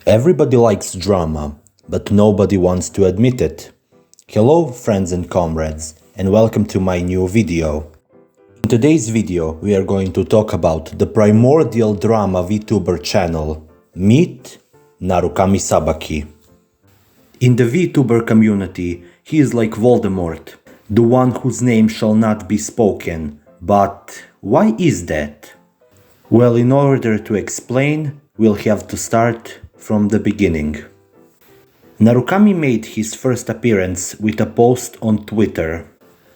Everybody likes drama, but nobody wants to admit it. Hello friends and comrades, and welcome to my new video. In today's video, we are going to talk about the primordial drama Vtuber channel. Meet Narukami Sabaki. In the Vtuber community, he is like Voldemort, the one whose name shall not be spoken. But why is that? Well, in order to explain, we'll have to start from the beginning. Narukami made his first appearance with a post on Twitter.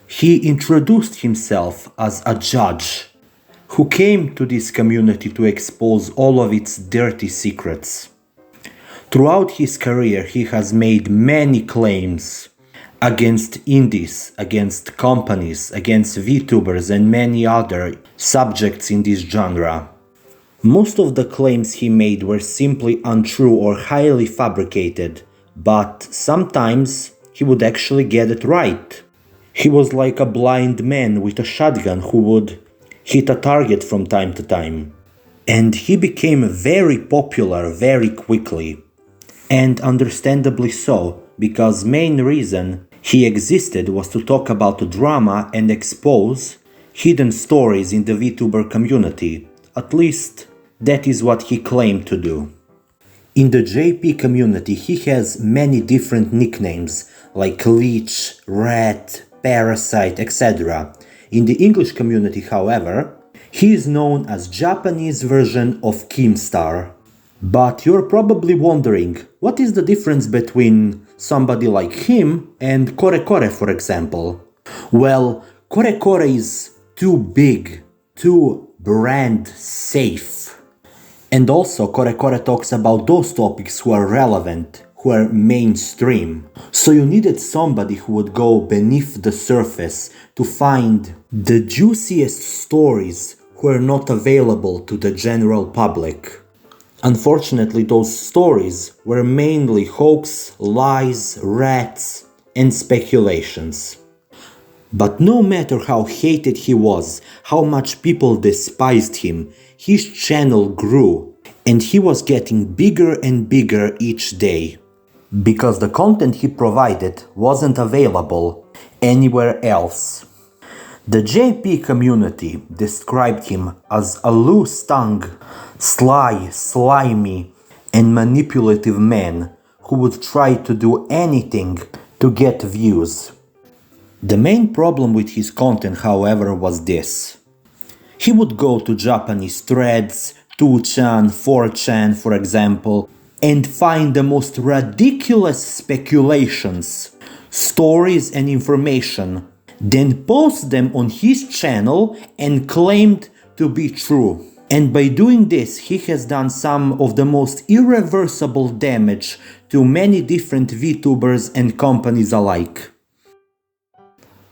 He introduced himself as a judge who came to this community to expose all of its dirty secrets. Throughout his career, he has made many claims against indies, against companies, against Vtubers and many other subjects in this genre. Most of the claims he made were simply untrue or highly fabricated, but sometimes he would actually get it right. He was like a blind man with a shotgun who would hit a target from time to time. And he became very popular very quickly. And understandably so, because main reason he existed was to talk about drama and expose hidden stories in the Vtuber community. At least that is what he claimed to do. In the JP community, he has many different nicknames like Leech, Rat, Parasite, etc. In the English community, however, he is known as Japanese version of Keemstar. But you're probably wondering, what is the difference between somebody like him and Kore, for example? Well, Kore is too big, too brand safe. And also, Kore talks about those topics who are relevant, who are mainstream. So you needed somebody who would go beneath the surface to find the juiciest stories who are not available to the general public. Unfortunately, those stories were mainly hoax, lies, rats, and speculations. But no matter how hated he was, how much people despised him, his channel grew, and he was getting bigger and bigger each day. Because the content he provided wasn't available anywhere else. The JP community described him as a loose-tongued, sly, slimy, and manipulative man who would try to do anything to get views. The main problem with his content, however, was this. He would go to Japanese threads, 2chan, 4chan, for example, and find the most ridiculous speculations, stories and information, then post them on his channel and claimed to be true. And by doing this, he has done some of the most irreversible damage to many different Vtubers and companies alike.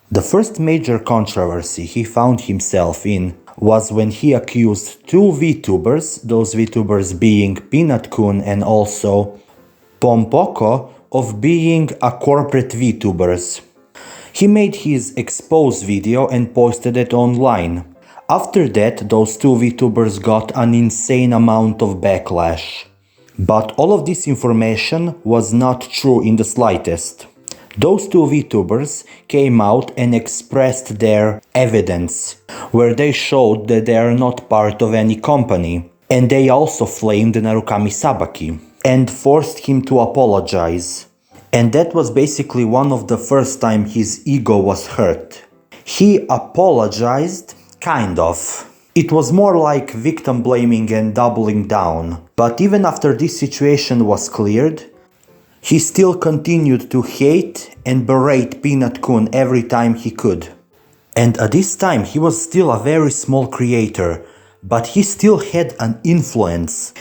The first major controversy he found himself in was when he accused two Vtubers, those Vtubers being Penaut and also Ponpoko, of being a corporate Vtubers. He made his expose video and posted it online. After that, those two Vtubers got an insane amount of backlash. But all of this information was not true in the slightest. Those two Vtubers came out and expressed their evidence, where they showed that they are not part of any company. And they also flamed Narukami Sabaki and forced him to apologize. And that was basically one of the first time his ego was hurt. He apologized, kind of. It was more like victim blaming and doubling down. But even after this situation was cleared, he still continued to hate and berate Penaut every time he could. And at this time he was still a very small creator, but he still had an influence.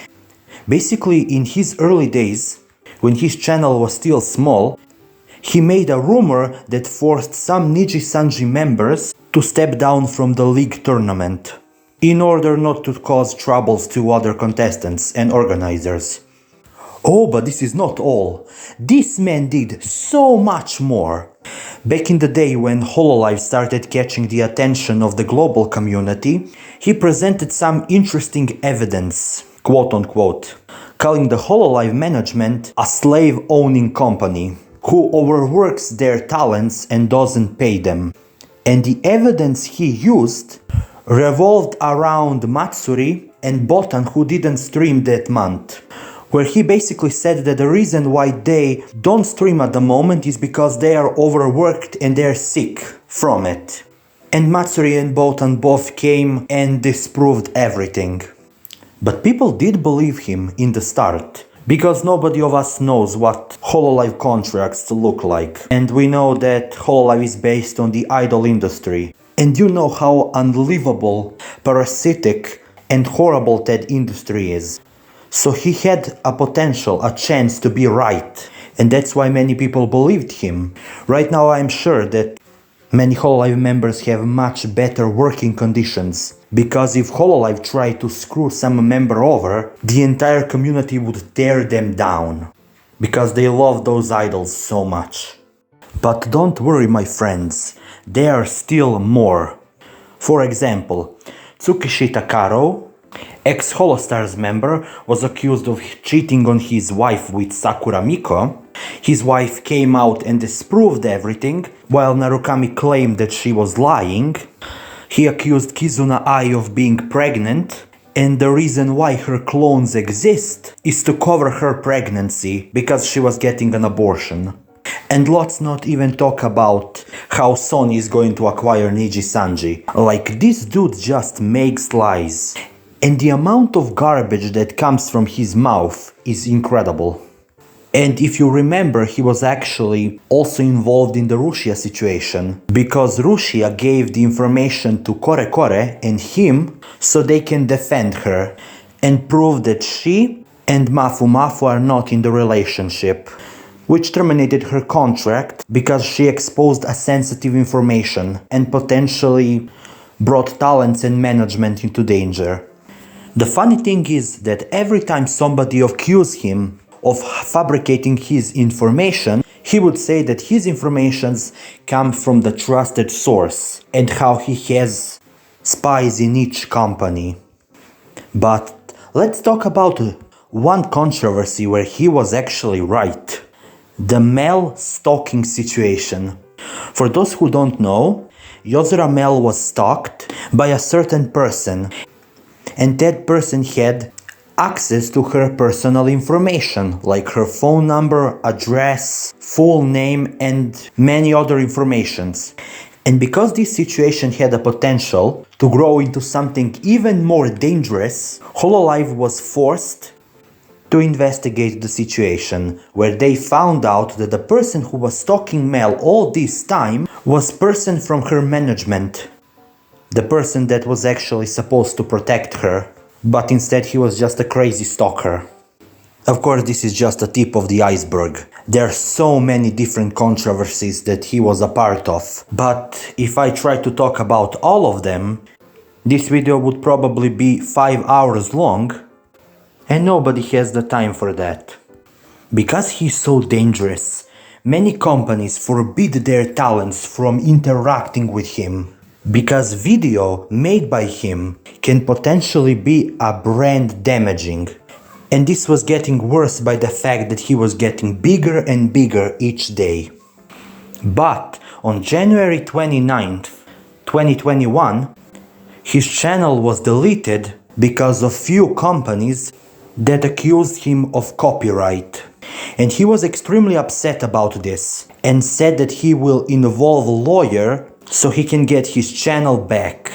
Basically, in his early days, when his channel was still small, he made a rumor that forced some Nijisanji members to step down from the league tournament, in order not to cause troubles to other contestants and organizers. Oh, but this is not all. This man did so much more. Back in the day when Hololive started catching the attention of the global community, he presented some interesting evidence, quote-unquote, calling the Hololive management a slave-owning company who overworks their talents and doesn't pay them. And the evidence he used revolved around Matsuri and Botan, who didn't stream that month, where he basically said that the reason why they don't stream at the moment is because they are overworked and they're sick from it. And Matsuri and Botan both came and disproved everything. But people did believe him in the start, because nobody of us knows what Hololive contracts look like. And we know that Hololive is based on the idol industry. And you know how unlivable, parasitic, and horrible that industry is. So he had a potential, a chance to be right. And that's why many people believed him. Right now I'm sure that many Hololive members have much better working conditions. Because if Hololive tried to screw some member over, the entire community would tear them down. Because they love those idols so much. But don't worry, my friends, there are still more. For example, Tsukishi Takaro, ex-Holostars member, was accused of cheating on his wife with Sakura Miko. His wife came out and disproved everything, while Narukami claimed that she was lying. He accused Kizuna Ai of being pregnant, and the reason why her clones exist is to cover her pregnancy, because she was getting an abortion. And let's not even talk about how Sony is going to acquire Nijisanji. Like, this dude just makes lies. And the amount of garbage that comes from his mouth is incredible. And if you remember, he was actually also involved in the Russia situation, because Russia gave the information to Kore Kore and him so they can defend her and prove that she and Mafu Mafu are not in the relationship, which terminated her contract because she exposed a sensitive information and potentially brought talents and management into danger. The funny thing is that every time somebody accused him of fabricating his information, he would say that his informations come from the trusted source and how he has spies in each company. But let's talk about one controversy where he was actually right. The Mel stalking situation. For those who don't know, Yozora Mel was stalked by a certain person, and that person had access to her personal information, like her phone number, address, full name, and many other informations. And because this situation had a potential to grow into something even more dangerous, Hololive was forced to investigate the situation, where they found out that the person who was stalking Mel all this time was person from her management. The person that was actually supposed to protect her, but instead he was just a crazy stalker. Of course, this is just a tip of the iceberg. There are so many different controversies that he was a part of, but if I try to talk about all of them, this video would probably be 5 hours long, and nobody has the time for that. Because he's so dangerous, many companies forbid their talents from interacting with him. Because video made by him can potentially be a brand damaging. And this was getting worse by the fact that he was getting bigger and bigger each day. But on January 29th, 2021, his channel was deleted because of few companies that accused him of copyright. And he was extremely upset about this and said that he will involve a lawyer so he can get his channel back.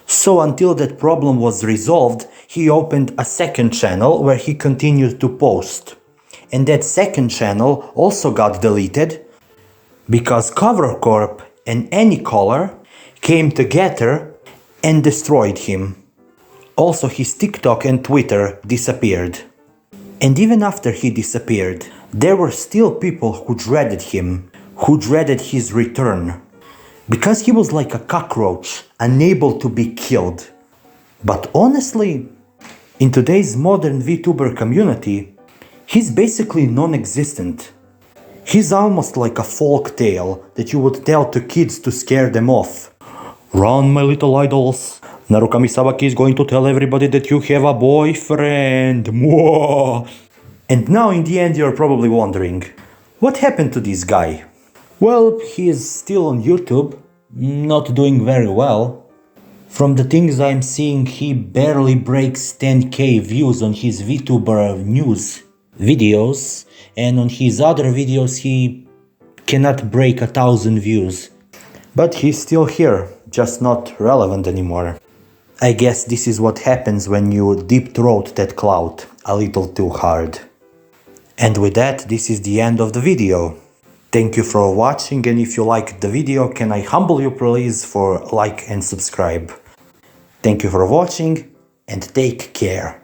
So until that problem was resolved, he opened a second channel where he continued to post. And that second channel also got deleted because Cover Corp and AnyColor came together and destroyed him. Also, his TikTok and Twitter disappeared. And even after he disappeared, there were still people who dreaded him, who dreaded his return. Because he was like a cockroach, unable to be killed. But honestly, in today's modern VTuber community, he's basically non-existent. He's almost like a folk tale that you would tell to kids to scare them off. Run, my little idols. Narukami Sabaki is going to tell everybody that you have a boyfriend. Mwah. And now in the end you're probably wondering, what happened to this guy? Well, he is still on YouTube, not doing very well. From the things I'm seeing, he barely breaks 10k views on his Vtuber news videos, and on his other videos he cannot break 1,000 views. But he's still here, just not relevant anymore. I guess this is what happens when you deep throat that clout a little too hard. And with that, this is the end of the video. Thank you for watching, and if you liked the video, can I humble you please for like and subscribe. Thank you for watching and take care.